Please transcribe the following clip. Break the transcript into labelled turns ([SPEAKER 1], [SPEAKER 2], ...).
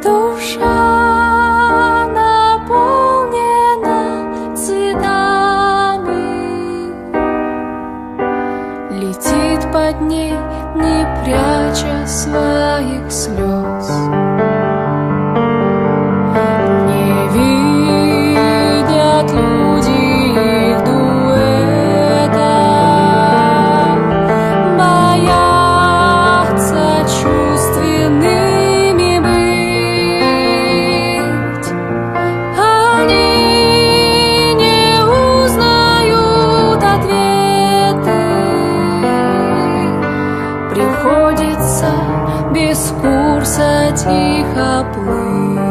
[SPEAKER 1] Душа наполнена цветами, летит под ней, не пряча своих слез. Не видят люди их дуэта, боятся чувственными быть. Они не узнают ответы, приходится без курса тихо плыть.